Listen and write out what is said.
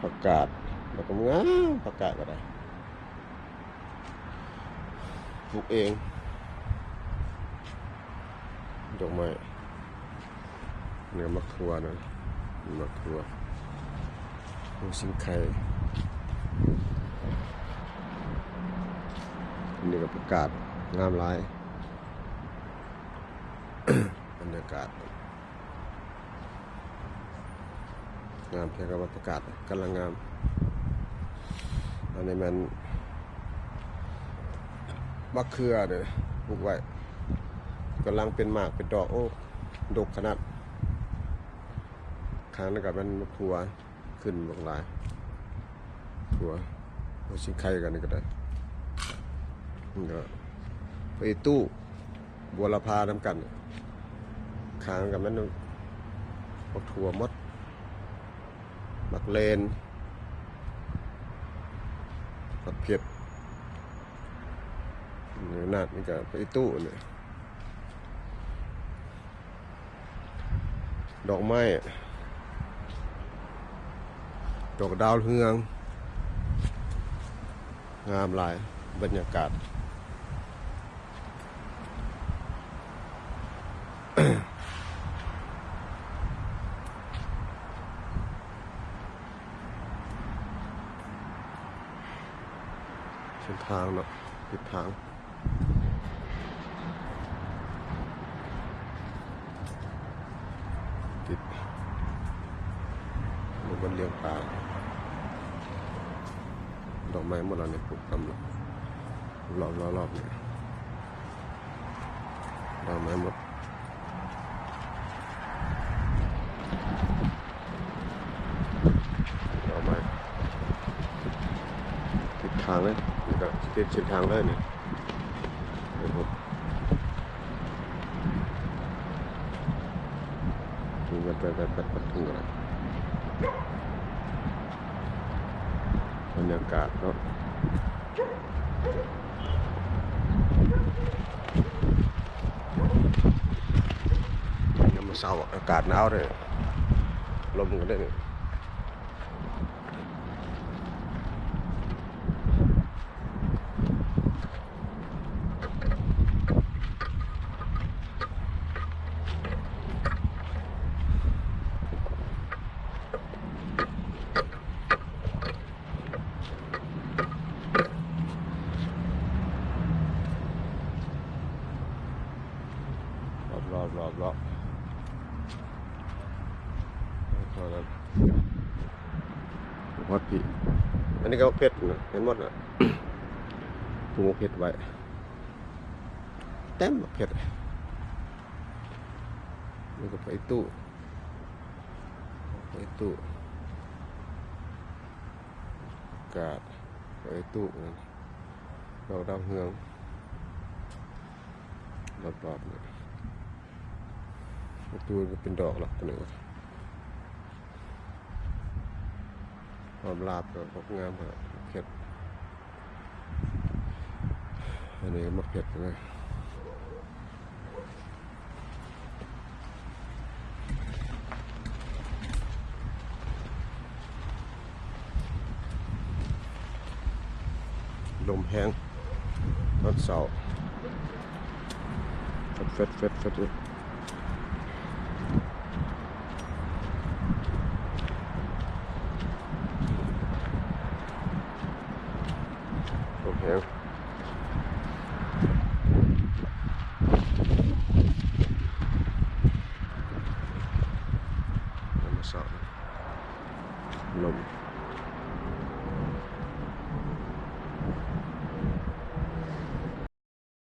ผักกาดแล้วก็งามผักกาดก็ได้ปลูกเองดอกไม้เนื้อมะขวนะมะขวหัวสิงไข่นี่ก็ผักกาดงามหลาย บรรยากาศงามเพียงกับบรรยากาศกำลังงามอันนี้มันมะเขือเนี่ยปลูกไว้กำลังเป็นหมากเป็นดอกโอ้ดกขนาดครั้งนั้นกับมันถั่วขึ้นบางลายถั่วเอาชิ้นไข่กันนี่ก็ได้นี่ก็ไปตู้บัวละพาน้ำกันครั้งกับมันบักถั่วมดบักเลนบักเผ็ดเนื้อนาดนี่ก็ไปตู้เนี่ยดอกไม้ดอกดาวเรืองงามหลายบรรยากาศ เส้นทางเนาะทิศทางติดบนเลี้ยงปลาดอกไม้หมดแล้วเนี่ยปลูกกำลังรอบเนี่ยดอกไม้หมดดอกไม้ทิศทางเลยนี่ก็ติดเส้นทางเลยเนี่ยนะครับถึงกันไปถึงกันบรรยากาศเนาะยามมื้อเช้าอากาศหนาวเลยลมกันได้เนี่ยรอบพอแล้วพอดพี่อันนี้ก็เพชรนะเห็นหมดนะปลูกเพชรไว้เต็มเพชรนี่ก็ไปตู้กาดไปตู้ดอกดาวเรืองรอบๆเนี่ยตัวก็เป็นดอกหรอกตัวนี้ความลาบกับงามฮะเผ็ดอันนี้มะเผ็ดเลยลมแห้งรถเสาเฟดลมแห้งลม